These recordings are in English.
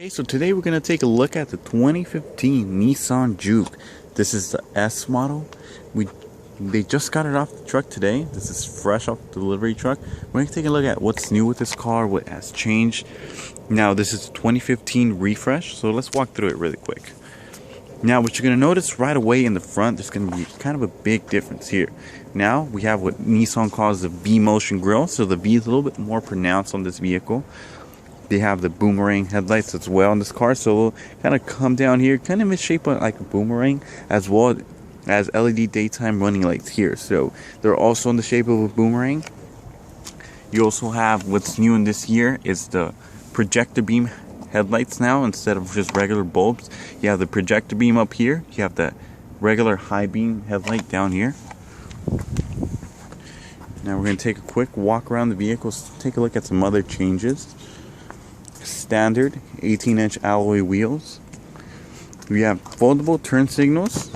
Okay, so today we're going to take a look at the 2015 Nissan Juke. This is the S model. They just got it off the truck today. This is fresh off the delivery truck. We're going to take a look at what's new with this car, what has changed. Now, this is a 2015 refresh, so let's walk through it really quick. Now, what you're going to notice right away in the front, there's going to be kind of a big difference here. Now, we have what Nissan calls the V-motion grille, so the V is a little bit more pronounced on this vehicle. They have the boomerang headlights as well in this car, so it'll kind of come down here, kind of in shape like a boomerang, as well as LED daytime running lights here. So they're also in the shape of a boomerang. You also have what's new in this year is the projector beam headlights now. Instead of just regular bulbs, you have the projector beam up here. You have the regular high beam headlight down here. Now we're going to take a quick walk around the vehicle, take a look at some other changes. Standard 18-inch alloy wheels. We have foldable turn signals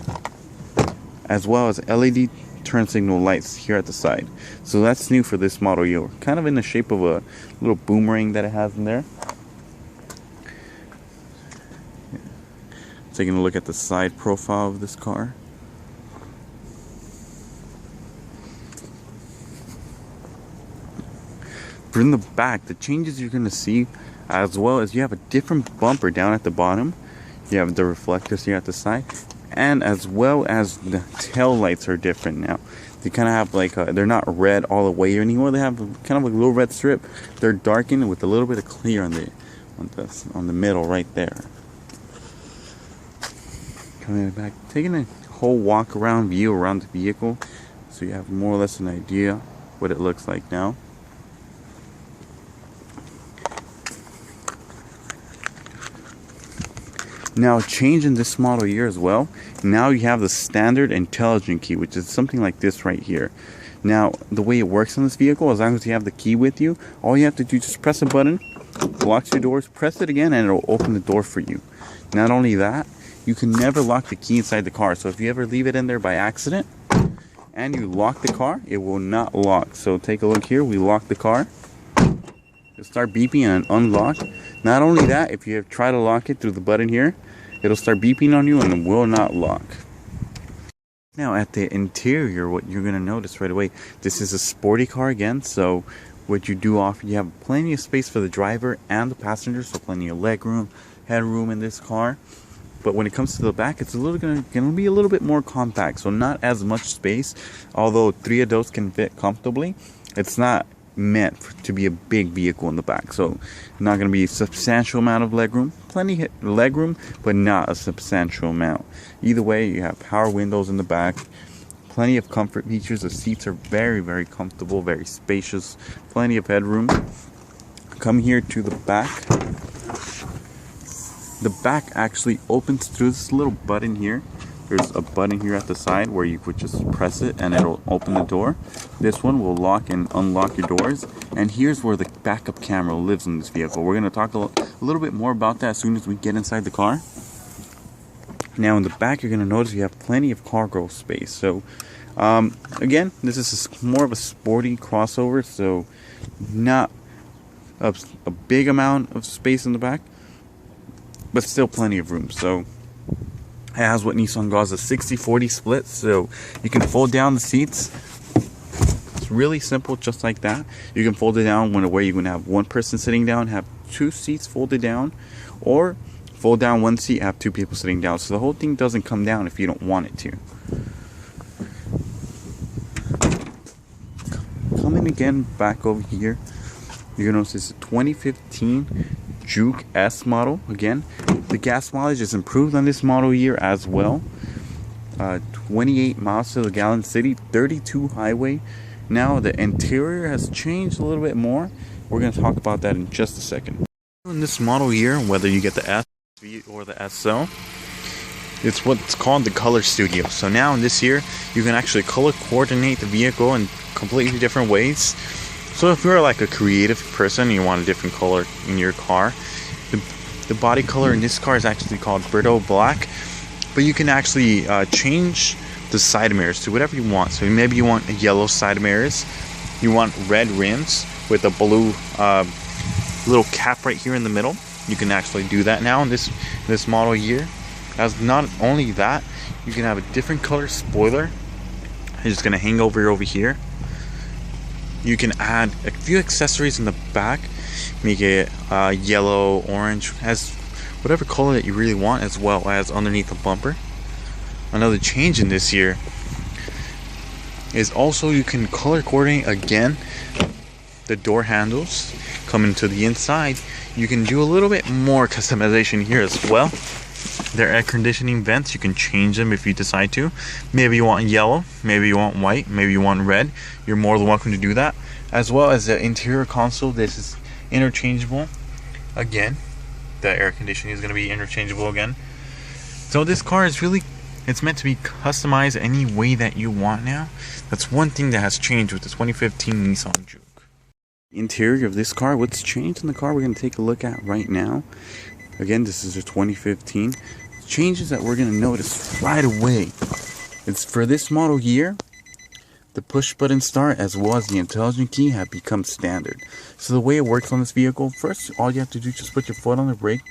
as well as LED turn signal lights here at the side. So that's new for this model year. Kind of in the shape of a little boomerang that it has in there. Taking a look at the side profile of this car. From the back, the changes you're going to see, as well as you have a different bumper down at the bottom. You have the reflectors here at the side, and as well as the tail lights are different now. They kind of have like they're not red all the way anymore. They have kind of like a little red strip. They're darkened with a little bit of clear on the middle right there. Coming back, taking a whole walk around view around the vehicle, so you have more or less an idea what it looks like now. Now, change in this model year as well. Now you have the standard intelligent key, which is something like this right here. Now, the way it works on this vehicle, as long as you have the key with you, all you have to do is just press a button, locks your doors, press it again, and it'll open the door for you. Not only that, you can never lock the key inside the car. So if you ever leave it in there by accident and you lock the car, it will not lock. So take a look here. We lock the car. It'll start beeping and unlock. Not only that, if you try to lock it through the button here, it'll start beeping on you and it will not lock. Now at the interior, what you're going to notice right away, this is a sporty car again. So what you do offer, you have plenty of space for the driver and the passenger, so plenty of leg room, headroom in this car. But when it comes to the back, it's going to be a little bit more compact, so not as much space. Although 3 adults can fit comfortably, it's not meant to be a big vehicle in the back. So not going to be a substantial amount of legroom. Plenty legroom, but not a substantial amount. Either way, you have power windows in the back. Plenty of comfort features. The seats are very, very comfortable, very spacious. Plenty of headroom. Come here to the back. The back actually opens through this little button here. There's a button here at the side where you could just press it and it'll open the door. This one will lock and unlock your doors. And here's where the backup camera lives in this vehicle. We're going to talk a little bit more about that as soon as we get inside the car. Now in the back, you're going to notice you have plenty of cargo space. So again, this is more of a sporty crossover, so not a big amount of space in the back, but still plenty of room. So it has what Nissan calls a 60-40 split, so you can fold down the seats. It's really simple, just like that. You can fold it down where you're going to have one person sitting down, have 2 seats folded down, or fold down 1 seat, have 2 people sitting down. So the whole thing doesn't come down if you don't want it to. Coming again back over here, you're going to notice it's a 2015 Juke S model. Again, the gas mileage is improved on this model year as well. 28 miles to the gallon city, 32 highway. Now the interior has changed a little bit more. We're going to talk about that in just a second. In this model year, whether you get the S or the SL, it's what's called the color studio. So now in this year, you can actually color coordinate the vehicle in completely different ways. So if you're like a creative person and you want a different color in your car, the body color in this car is actually called Redondo black, but you can actually change the side mirrors to whatever you want. So maybe you want yellow side mirrors, you want red rims with a blue little cap right here in the middle. You can actually do that now in this model year. As not only that, you can have a different color spoiler. It's just gonna hang over here. You can add a few accessories in the back, make it yellow, orange, as whatever color that you really want, as well as underneath the bumper. Another change in this year is also you can color coordinate again the door handles. Coming to the inside, you can do a little bit more customization here as well. Their air conditioning vents, you can change them if you decide to. Maybe you want yellow, maybe you want white, maybe you want red. You're more than welcome to do that. As well as the interior console, this is interchangeable. Again, the air conditioning is going to be interchangeable again. So this car is really, it's meant to be customized any way that you want now. That's one thing that has changed with the 2015 Nissan Juke. Interior of this car, what's changed in the car we're going to take a look at right now. Again, this is a 2015. Changes that we're going to notice right away. It's for this model year, the push button start as well as the intelligent key have become standard. So the way it works on this vehicle, first all you have to do is just put your foot on the brake,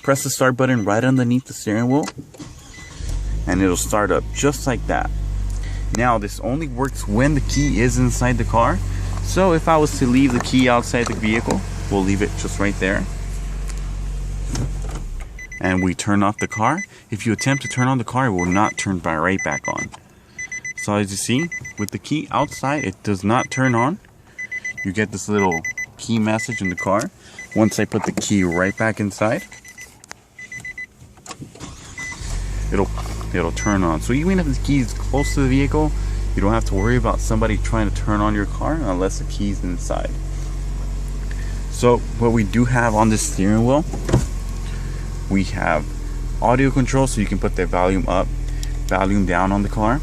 press the start button right underneath the steering wheel, and it'll start up just like that. Now this only works when the key is inside the car. So if I was to leave the key outside the vehicle, we'll leave it just right there, and we turn off the car. If you attempt to turn on the car, it will not turn right back on. So as you see, with the key outside, it does not turn on. You get this little key message in the car. Once I put the key right back inside, it'll turn on. So even if the key is close to the vehicle, you don't have to worry about somebody trying to turn on your car unless the key's inside. So what we do have on this steering wheel, we have audio control, so you can put the volume up, volume down on the car.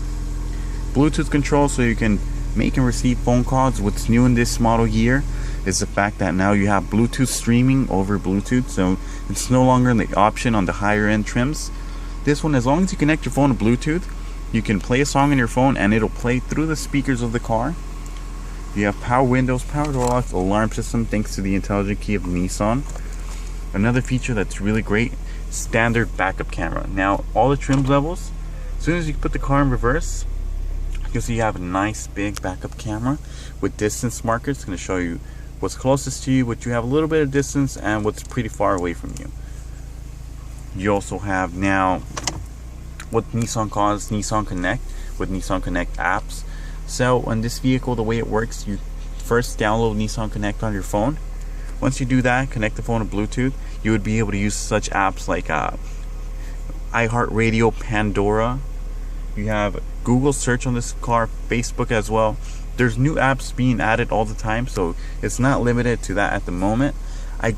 Bluetooth control, so you can make and receive phone calls. What's new in this model year is the fact that now you have Bluetooth streaming over Bluetooth, so it's no longer the option on the higher end trims. This one, as long as you connect your phone to Bluetooth, you can play a song on your phone and it'll play through the speakers of the car. You have power windows, power door locks, alarm system thanks to the intelligent key of Nissan. Another feature that's really great, standard backup camera. Now all the trim levels, as soon as you put the car in reverse, you'll see you have a nice big backup camera with distance markers. It's going to show you what's closest to you, what you have a little bit of distance, and what's pretty far away from you. You also have now what Nissan calls Nissan Connect, with Nissan Connect apps. So on this vehicle, the way it works, you first download Nissan Connect on your phone. Once you do that, connect the phone to Bluetooth, you would be able to use such apps like iHeartRadio, Pandora. You have Google search on this car, Facebook as well. There's new apps being added all the time, so it's not limited to that at the moment. I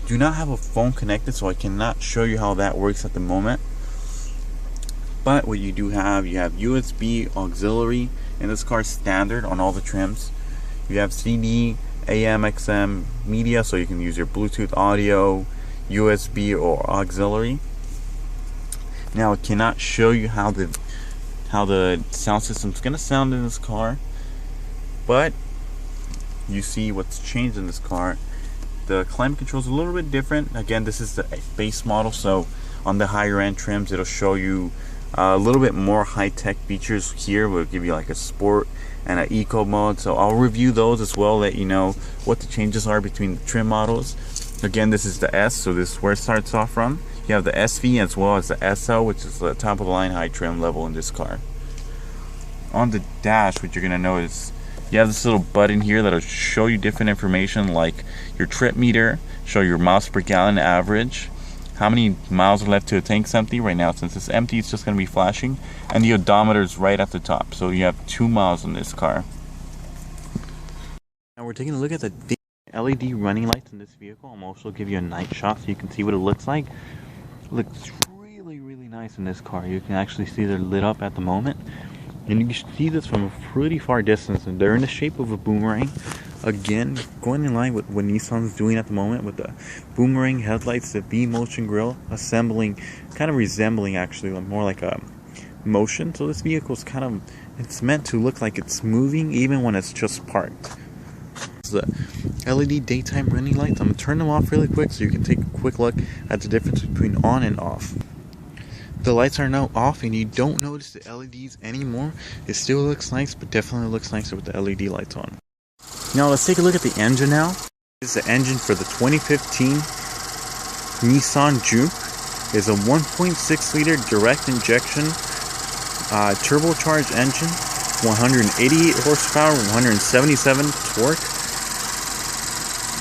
do not have a phone connected, so I cannot show you how that works at the moment. But what you do have, you have USB auxiliary in this car, standard on all the trims. You have CD, AM, XM, media, so you can use your Bluetooth audio, USB, or auxiliary. Now I cannot show you how the sound system is going to sound in this car, but you see what's changed in this car. The climate control is a little bit different. Again, this is the base model, so on the higher end trims it'll show you a little bit more high-tech features. Here we'll give you like a sport and an eco mode, so I'll review those as well, let you know what the changes are between the trim models. Again, this is the S, so this is where it starts off from. You have the SV as well as the SL, which is the top of the line high trim level in this car. On the dash, what you're going to notice, you have this little button here that'll show you different information like your trip meter, show your miles per gallon average, how many miles are left to a tank's empty. Right now, since it's empty, it's just going to be flashing, and the odometer is right at the top, so you have 2 miles in this car. Now we're taking a look at the LED running lights in this vehicle. I'm also give you a night shot so you can see what it looks like. It looks really nice in this car. You can actually see they're lit up at the moment, and you can see this from a pretty far distance, and they're in the shape of a boomerang. Again, going in line with what Nissan's doing at the moment with the boomerang headlights, the V-motion grille, assembling, kind of resembling actually more like a motion. So this vehicle is kind of, it's meant to look like it's moving even when it's just parked. The LED daytime running lights. I'm going to turn them off really quick so you can take a quick look at the difference between on and off. The lights are now off and you don't notice the LEDs anymore. It still looks nice, but definitely looks nicer with the LED lights on. Now let's take a look at the engine now. This is the engine for the 2015 Nissan Juke. It's a 1.6 liter direct injection turbocharged engine, 188 horsepower, 177 torque.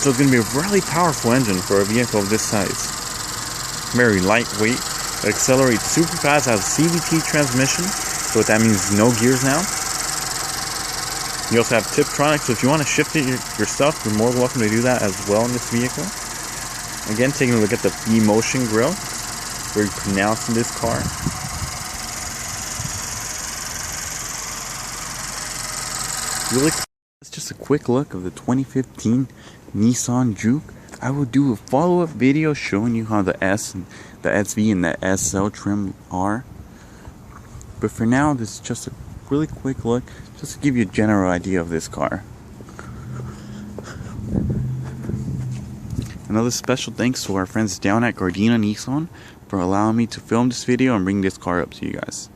So it's going to be a really powerful engine for a vehicle of this size. Very lightweight. It accelerates super fast, has a CVT transmission, so what that means is no gears now. You also have Tiptronic, so if you want to shift it yourself, you're more welcome to do that as well in this vehicle. Again, taking a look at the V-Motion grille, very pronounced in this car. Really, that's just a quick look of the 2015 Nissan Juke. I will do a follow-up video showing you how the S, and the SV, and the SL trim are. But for now, this is just a really quick look, just to give you a general idea of this car. Another special thanks to our friends down at Gardena Nissan for allowing me to film this video and bring this car up to you guys.